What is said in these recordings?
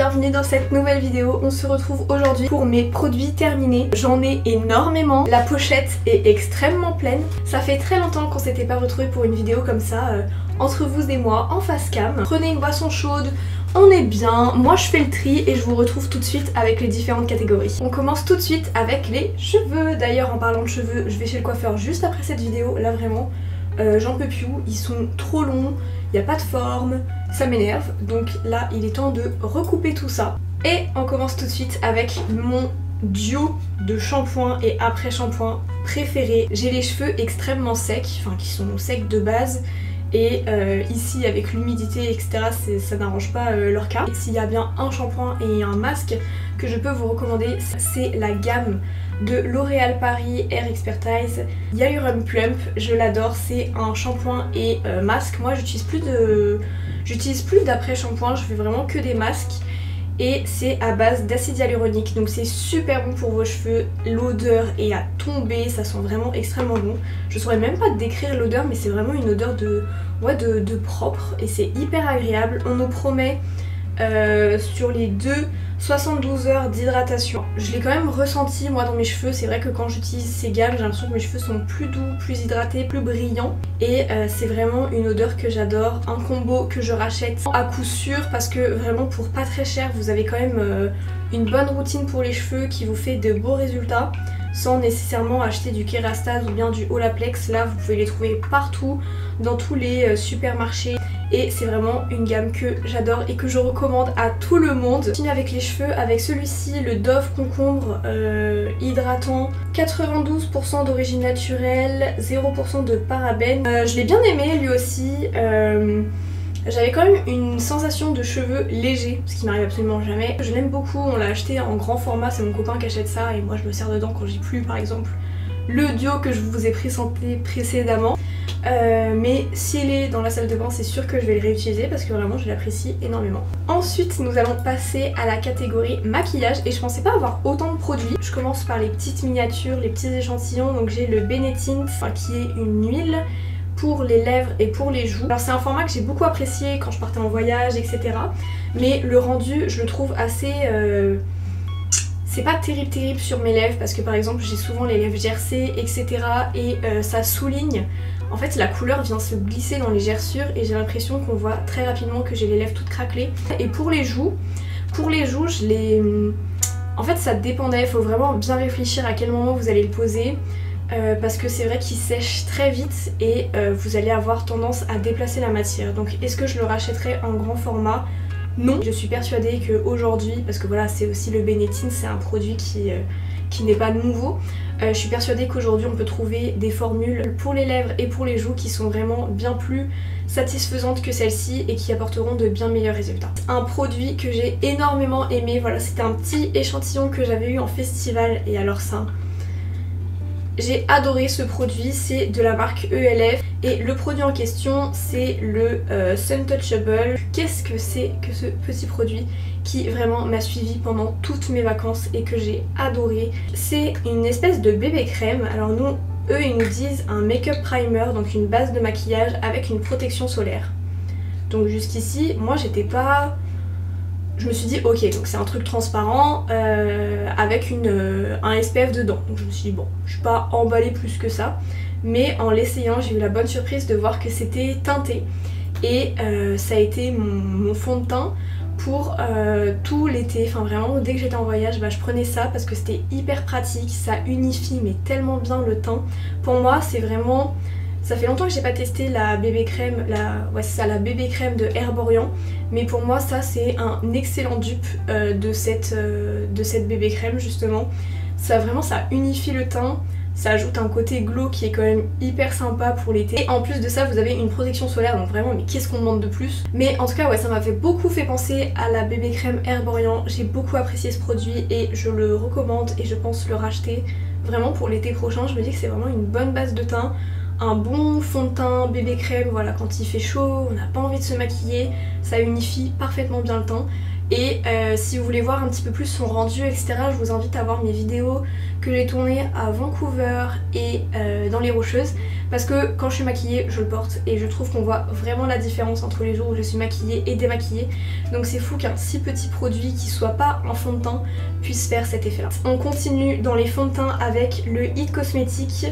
bienvenue dans cette nouvelle vidéo. On se retrouve aujourd'hui pour mes produits terminés. J'en ai énormément, la pochette est extrêmement pleine. Ça fait très longtemps qu'on s'était pas retrouvés pour une vidéo comme ça, entre vous et moi, en face cam. Prenez une boisson chaude, on est bien, moi je fais le tri et je vous retrouve tout de suite avec les différentes catégories. On commence tout de suite avec les cheveux. D'ailleurs en parlant de cheveux, je vais chez le coiffeur juste après cette vidéo, là vraiment. J'en peux plus, ils sont trop longs, il n'y a pas de forme, ça m'énerve. Donc là il est temps de recouper tout ça. Et on commence tout de suite avec mon duo de shampoing et après shampoing préféré. J'ai les cheveux extrêmement secs, enfin qui sont secs de base. Et ici avec l'humidité etc ça n'arrange pas leur cas. S'il y a bien un shampoing et un masque que je peux vous recommander, c'est la gamme de L'Oréal Paris Hair Expertise Hyaluron Plump. Je l'adore, c'est un shampoing et masque. Moi j'utilise plus d'après shampoing, je fais vraiment que des masques. Et c'est à base d'acide hyaluronique, donc c'est super bon pour vos cheveux. L'odeur est à tomber, ça sent vraiment extrêmement bon. Je saurais même pas décrire l'odeur, mais c'est vraiment une odeur de propre et c'est hyper agréable. On nous promet sur les 72 heures d'hydratation. Je l'ai quand même ressenti moi dans mes cheveux. C'est vrai que quand j'utilise ces gammes, j'ai l'impression que mes cheveux sont plus doux, plus hydratés, plus brillants. Et c'est vraiment une odeur que j'adore. Un combo que je rachète à coup sûr parce que vraiment pour pas très cher, vous avez quand même une bonne routine pour les cheveux qui vous fait de beaux résultats sans nécessairement acheter du Kérastase ou bien du Olaplex. Là vous pouvez les trouver partout, dans tous les supermarchés. Et c'est vraiment une gamme que j'adore et que je recommande à tout le monde. Je continue avec les cheveux avec celui-ci, le Dove Concombre hydratant, 92% d'origine naturelle, 0% de parabènes. Je l'ai bien aimé lui aussi. J'avais quand même une sensation de cheveux légers, ce qui m'arrive absolument jamais. Je l'aime beaucoup, on l'a acheté en grand format, c'est mon copain qui achète ça et moi je me sers dedans quand j'ai plus par exemple le duo que je vous ai présenté précédemment. Mais s'il est dans la salle de bain, c'est sûr que je vais le réutiliser parce que vraiment je l'apprécie énormément. Ensuite nous allons passer à la catégorie maquillage et je pensais pas avoir autant de produits. Je commence par les petites miniatures, les petits échantillons. Donc j'ai le Benetint qui est une huile pour les lèvres et pour les joues. Alors c'est un format que j'ai beaucoup apprécié quand je partais en voyage etc. Mais le rendu je le trouve assez... c'est pas terrible sur mes lèvres parce que par exemple j'ai souvent les lèvres gercées etc. et ça souligne. En fait la couleur vient se glisser dans les gerçures et j'ai l'impression qu'on voit très rapidement que j'ai les lèvres toutes craquelées. Et pour les joues je les... En fait ça dépendait, il faut vraiment bien réfléchir à quel moment vous allez le poser. Parce que c'est vrai qu'il sèche très vite et vous allez avoir tendance à déplacer la matière. Donc est-ce que je le rachèterai en grand format ? Non. Je suis persuadée qu'aujourd'hui, parce que voilà c'est aussi le Benetint, c'est un produit qui n'est pas nouveau. Je suis persuadée qu'aujourd'hui on peut trouver des formules pour les lèvres et pour les joues qui sont vraiment bien plus satisfaisantes que celle-ci et qui apporteront de bien meilleurs résultats. Un produit que j'ai énormément aimé, voilà c'était un petit échantillon que j'avais eu en festival et alors ça... J'ai adoré ce produit, c'est de la marque ELF et le produit en question c'est le Suntouchable. Qu'est-ce que c'est que ce petit produit qui vraiment m'a suivi pendant toutes mes vacances et que j'ai adoré. C'est une espèce de bébé crème, alors nous, eux ils nous disent un make-up primer, donc une base de maquillage avec une protection solaire. Donc jusqu'ici, moi j'étais pas... Je me suis dit ok donc c'est un truc transparent avec un SPF dedans. Donc je me suis dit bon je suis pas emballée plus que ça. Mais en l'essayant j'ai eu la bonne surprise de voir que c'était teinté. Et ça a été mon fond de teint pour tout l'été. Enfin vraiment dès que j'étais en voyage je prenais ça parce que c'était hyper pratique. Ça unifie mais tellement bien le teint. Pour moi c'est vraiment... Ça fait longtemps que j'ai pas testé la bébé crème, la bébé crème de Herborian, mais pour moi ça c'est un excellent dupe de cette bébé crème justement. Ça vraiment ça unifie le teint, ça ajoute un côté glow qui est quand même hyper sympa pour l'été. Et en plus de ça vous avez une protection solaire donc vraiment mais qu'est-ce qu'on demande de plus. Mais en tout cas ouais ça m'a beaucoup fait penser à la bébé crème Herborian. J'ai beaucoup apprécié ce produit et je le recommande et je pense le racheter vraiment pour l'été prochain. Je me dis que c'est vraiment une bonne base de teint. Un bon fond de teint bébé crème, voilà quand il fait chaud, on n'a pas envie de se maquiller, ça unifie parfaitement bien le teint. Et si vous voulez voir un petit peu plus son rendu etc, je vous invite à voir mes vidéos que j'ai tournées à Vancouver et dans les Rocheuses parce que quand je suis maquillée je le porte et je trouve qu'on voit vraiment la différence entre les jours où je suis maquillée et démaquillée. Donc c'est fou qu'un si petit produit qui soit pas un fond de teint puisse faire cet effet là. On continue dans les fonds de teint avec le It Cosmetics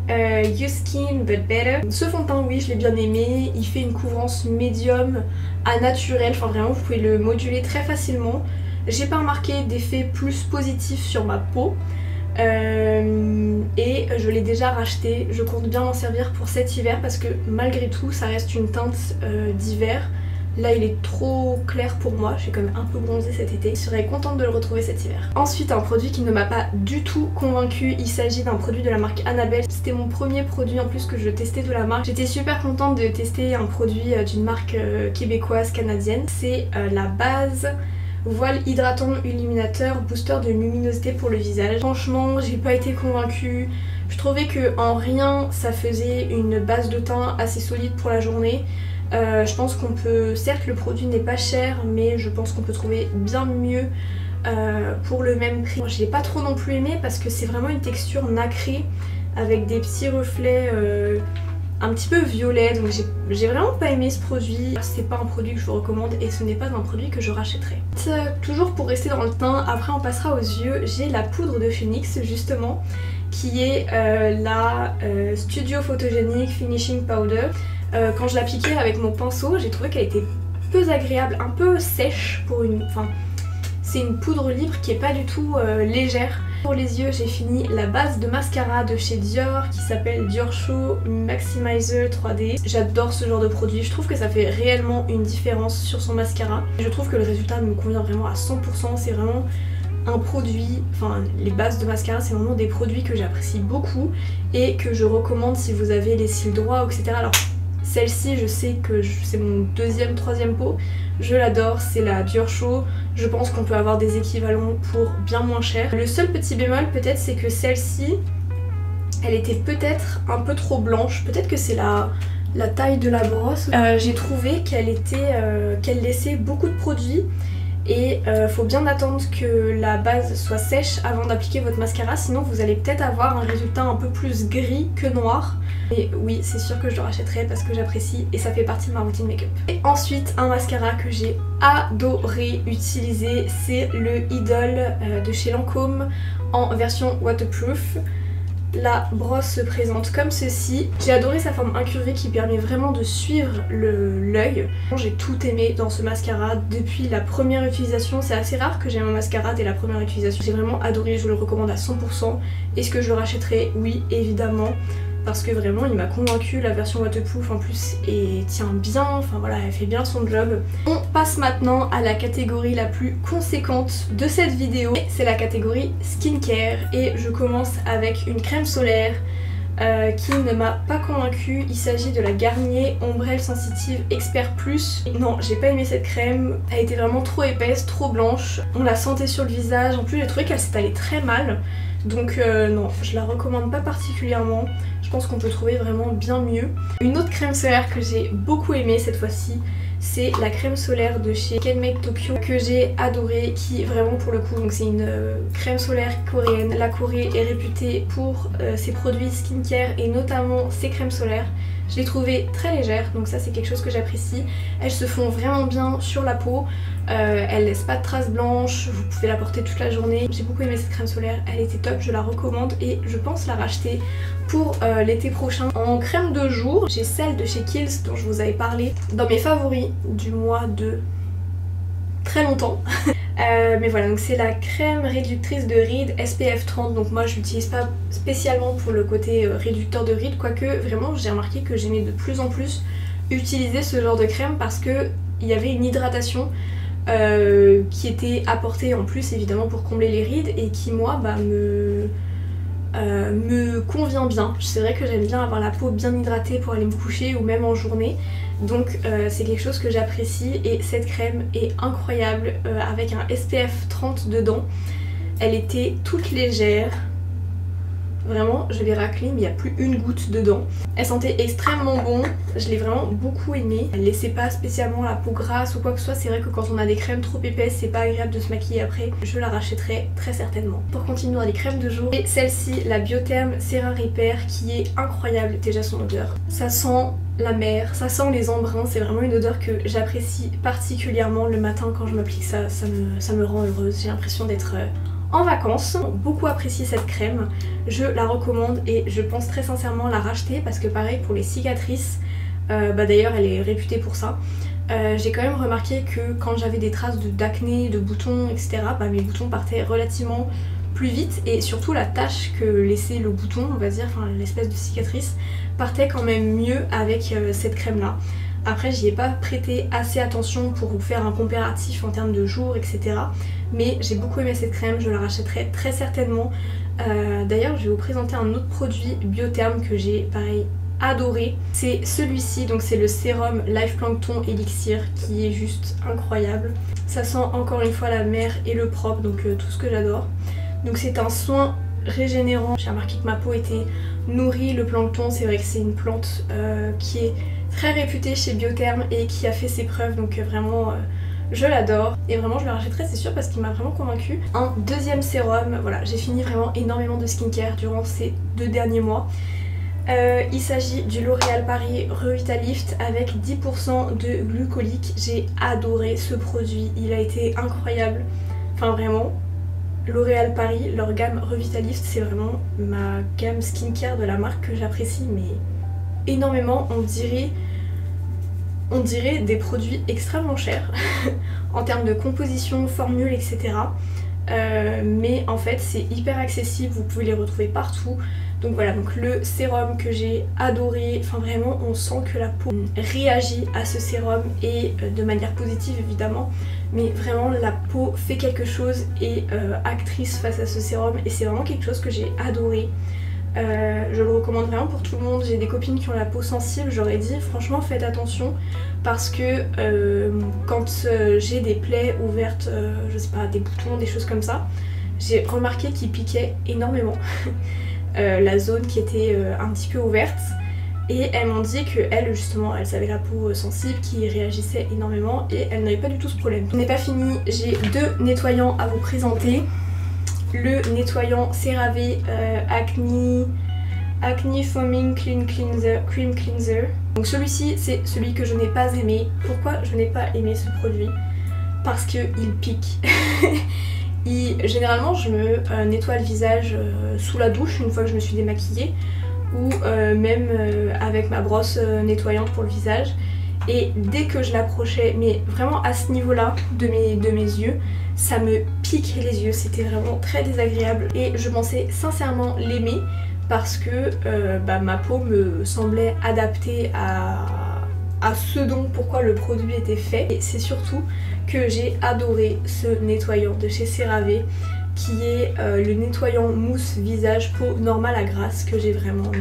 You Skin But Better. Ce fond de teint, oui, je l'ai bien aimé. Il fait une couvrance médium à naturel, enfin vraiment vous pouvez le moduler très facilement. J'ai pas remarqué d'effet plus positif sur ma peau. Et je l'ai déjà racheté. Je compte bien m'en servir pour cet hiver parce que malgré tout ça reste une teinte d'hiver. Là il est trop clair pour moi, j'ai quand même un peu bronzé cet été. Je serais contente de le retrouver cet hiver. Ensuite un produit qui ne m'a pas du tout convaincue, il s'agit d'un produit de la marque Annabelle. C'était mon premier produit en plus que je testais de la marque. J'étais super contente de tester un produit d'une marque québécoise canadienne. C'est la base voile hydratant illuminateur booster de luminosité pour le visage. Franchement j'ai pas été convaincue. Je trouvais que en rien ça faisait une base de teint assez solide pour la journée. Je pense qu'on peut, certes le produit n'est pas cher mais je pense qu'on peut trouver bien mieux pour le même prix. Je l'ai pas trop non plus aimé parce que c'est vraiment une texture nacrée avec des petits reflets un petit peu violets, donc j'ai vraiment pas aimé ce produit. C'est pas un produit que je vous recommande et ce n'est pas un produit que je rachèterai. Toujours pour rester dans le teint, après on passera aux yeux, j'ai la poudre de Phoenix justement qui est la Studio Photogenic Finishing Powder. Quand je l'appliquais avec mon pinceau, j'ai trouvé qu'elle était peu agréable, un peu sèche pour une... Enfin, c'est une poudre libre qui est pas du tout légère. Pour les yeux, j'ai fini la base de mascara de chez Dior qui s'appelle Dior Show Maximizer 3D. J'adore ce genre de produit, je trouve que ça fait réellement une différence sur son mascara. Je trouve que le résultat me convient vraiment à 100%, c'est vraiment un produit, enfin les bases de mascara c'est vraiment des produits que j'apprécie beaucoup et que je recommande si vous avez les cils droits etc. Alors celle-ci je sais que c'est mon deuxième, troisième pot, je l'adore, c'est la Dior Show, je pense qu'on peut avoir des équivalents pour bien moins cher. Le seul petit bémol peut-être c'est que celle-ci, elle était peut-être un peu trop blanche, peut-être que c'est la taille de la brosse. J'ai trouvé qu'elle laissait beaucoup de produits et faut bien attendre que la base soit sèche avant d'appliquer votre mascara, sinon vous allez peut-être avoir un résultat un peu plus gris que noir. Et oui, c'est sûr que je le rachèterai parce que j'apprécie et ça fait partie de ma routine make-up. Et ensuite, un mascara que j'ai adoré utiliser, c'est le Idol de chez Lancôme en version waterproof. La brosse se présente comme ceci. J'ai adoré sa forme incurvée qui permet vraiment de suivre l'œil. J'ai tout aimé dans ce mascara depuis la première utilisation. C'est assez rare que j'aime un mascara dès la première utilisation. J'ai vraiment adoré, je le recommande à 100%. Est-ce que je le rachèterai? Oui, évidemment. Parce que vraiment il m'a convaincue, la version waterproof en plus et tient bien, enfin voilà elle fait bien son job. On passe maintenant à la catégorie la plus conséquente de cette vidéo, c'est la catégorie skincare et je commence avec une crème solaire qui ne m'a pas convaincue. Il s'agit de la Garnier Ombrelle Sensitive Expert Plus. Non, j'ai pas aimé cette crème, elle était vraiment trop épaisse, trop blanche, on la sentait sur le visage, en plus j'ai trouvé qu'elle s'étalait très mal. Donc non, je la recommande pas particulièrement. Je pense qu'on peut trouver vraiment bien mieux. Une autre crème solaire que j'ai beaucoup aimée cette fois-ci, c'est la crème solaire de chez Kenmake Tokyo que j'ai adorée, qui vraiment pour le coup, donc c'est une crème solaire coréenne. La Corée est réputée pour ses produits skincare et notamment ses crèmes solaires. Je l'ai trouvée très légère, donc ça c'est quelque chose que j'apprécie. Elles se font vraiment bien sur la peau, elles laissent pas de traces blanches, vous pouvez la porter toute la journée. J'ai beaucoup aimé cette crème solaire, elle était top, je la recommande et je pense la racheter pour l'été prochain. En crème de jour, j'ai celle de chez Kiehl's dont je vous avais parlé dans mes favoris du mois de très longtemps. Mais voilà, donc c'est la crème réductrice de rides SPF 30, donc moi je l'utilise pas spécialement pour le côté réducteur de rides, quoique vraiment j'ai remarqué que j'aimais de plus en plus utiliser ce genre de crème parce que il y avait une hydratation qui était apportée en plus évidemment pour combler les rides et qui moi me convient bien. C'est vrai que j'aime bien avoir la peau bien hydratée pour aller me coucher ou même en journée, donc c'est quelque chose que j'apprécie et cette crème est incroyable avec un SPF 30 dedans. Elle était toute légère, Vraiment, je l'ai raclée mais il n'y a plus une goutte dedans. Elle sentait extrêmement bon, je l'ai vraiment beaucoup aimée. Elle laissait pas spécialement la peau grasse ou quoi que ce soit. C'est vrai que quand on a des crèmes trop épaisses, c'est pas agréable de se maquiller après. Je la rachèterai très certainement. Pour continuer dans les crèmes de jour, et celle-ci, la Biotherm Sera Repair, qui est incroyable déjà son odeur. Ça sent la mer, ça sent les embruns, c'est vraiment une odeur que j'apprécie particulièrement le matin quand je m'applique ça, ça me rend heureuse. J'ai l'impression d'être en vacances. Beaucoup apprécié cette crème, je la recommande et je pense très sincèrement la racheter parce que pareil pour les cicatrices, d'ailleurs elle est réputée pour ça. J'ai quand même remarqué que quand j'avais des traces d'acné, de boutons, etc., mes boutons partaient relativement plus vite et surtout la tache que laissait le bouton, on va dire, enfin l'espèce de cicatrice, partait quand même mieux avec cette crème là. Après j'y ai pas prêté assez attention pour vous faire un comparatif en termes de jours, etc. Mais j'ai beaucoup aimé cette crème, je la rachèterai très certainement. D'ailleurs je vais vous présenter un autre produit Biotherm que j'ai pareil adoré. C'est celui-ci, donc c'est le sérum Life Plankton Elixir qui est juste incroyable. Ça sent encore une fois la mer et le propre, donc tout ce que j'adore. Donc c'est un soin régénérant. J'ai remarqué que ma peau était nourrie. Le plancton, c'est vrai que c'est une plante qui est très réputée chez Biotherm et qui a fait ses preuves, donc vraiment je l'adore. Et vraiment je le rachèterai c'est sûr parce qu'il m'a vraiment convaincue. Un deuxième sérum, voilà, j'ai fini vraiment énormément de skincare durant ces 2 derniers mois. Il s'agit du L'Oréal Paris Revitalift avec 10% de glucolique. J'ai adoré ce produit, il a été incroyable. Enfin vraiment, L'Oréal Paris, leur gamme Revitalift, c'est vraiment ma gamme skincare de la marque que j'apprécie mais énormément. On dirait des produits extrêmement chers en termes de composition, formule, etc. Mais en fait c'est hyper accessible, vous pouvez les retrouver partout. Donc voilà, donc le sérum que j'ai adoré, enfin vraiment on sent que la peau réagit à ce sérum et de manière positive évidemment, mais vraiment la peau fait quelque chose et actrice face à ce sérum et c'est vraiment quelque chose que j'ai adoré. Je le recommande vraiment pour tout le monde. J'ai des copines qui ont la peau sensible, j'aurais dit franchement faites attention parce que quand j'ai des plaies ouvertes, je sais pas, des boutons, des choses comme ça, j'ai remarqué qu'ils piquaient énormément. La zone qui était un petit peu ouverte et elles m'ont dit qu'elles justement elles avaient la peau sensible qui réagissait énormément et elles n'avaient pas du tout ce problème. On n'est pas fini, j'ai 2 nettoyants à vous présenter. Le nettoyant CeraVe Acne Foaming Cream Cleanser. Donc celui-ci c'est celui que je n'ai pas aimé. Pourquoi je n'ai pas aimé ce produit? Parce qu'il pique. Généralement je me nettoie le visage sous la douche une fois que je me suis démaquillée ou même avec ma brosse nettoyante pour le visage et dès que je l'approchais, mais vraiment à ce niveau là de mes yeux, ça me pique les yeux, c'était vraiment très désagréable et je pensais sincèrement l'aimer parce que ma peau me semblait adaptée à ce dont pourquoi le produit était fait. Et c'est surtout que j'ai adoré ce nettoyant de chez CeraVe qui est le nettoyant mousse visage peau normale à grasse que j'ai vraiment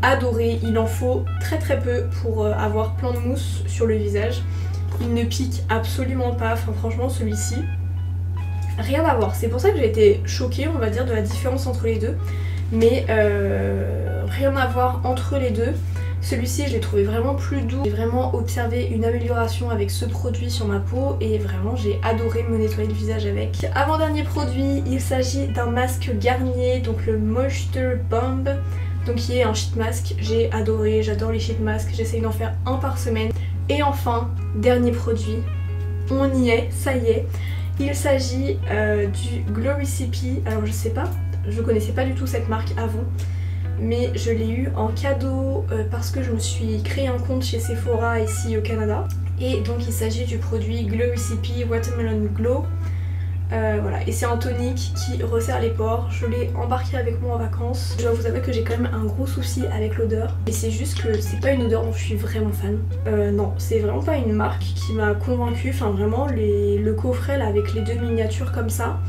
adoré. Il en faut très peu pour avoir plein de mousse sur le visage. Il ne pique absolument pas, enfin franchement celui-ci, rien à voir. C'est pour ça que j'ai été choquée on va dire de la différence entre les deux. Mais rien à voir entre les deux. Celui-ci je l'ai trouvé vraiment plus doux. J'ai vraiment observé une amélioration avec ce produit sur ma peau et vraiment j'ai adoré me nettoyer le visage avec. Avant-dernier produit, il s'agit d'un masque Garnier, donc le Moisture Bomb, donc qui est un sheet mask. J'ai adoré, j'adore les sheet masks, j'essaye d'en faire un par semaine. Et enfin, dernier produit, on y est, ça y est. Il s'agit du Glow Recipe, alors je sais pas, je connaissais pas du tout cette marque avant. Mais je l'ai eu en cadeau parce que je me suis créé un compte chez Sephora ici au Canada. Et donc il s'agit du produit Glow Recipe Watermelon Glow. Voilà, et c'est un tonique qui resserre les pores. Je l'ai embarqué avec moi en vacances. Je dois vous avouer que j'ai quand même un gros souci avec l'odeur. Et c'est juste que c'est pas une odeur dont je suis vraiment fan. Non, c'est vraiment pas une marque qui m'a convaincue. Enfin vraiment, le coffret là avec les 2 miniatures comme ça,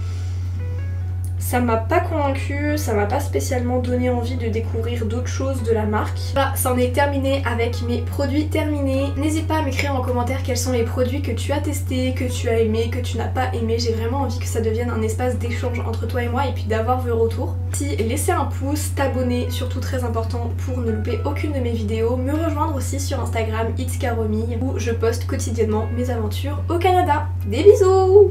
ça m'a pas convaincue, ça m'a pas spécialement donné envie de découvrir d'autres choses de la marque. Voilà, ça en est terminé avec mes produits terminés. N'hésite pas à m'écrire en commentaire quels sont les produits que tu as testés, que tu as aimé, que tu n'as pas aimé. J'ai vraiment envie que ça devienne un espace d'échange entre toi et moi et puis d'avoir vos retours. Si laisser un pouce, t'abonner, surtout très important pour ne louper aucune de mes vidéos, me rejoindre aussi sur Instagram itscaromi où je poste quotidiennement mes aventures au Canada. Des bisous!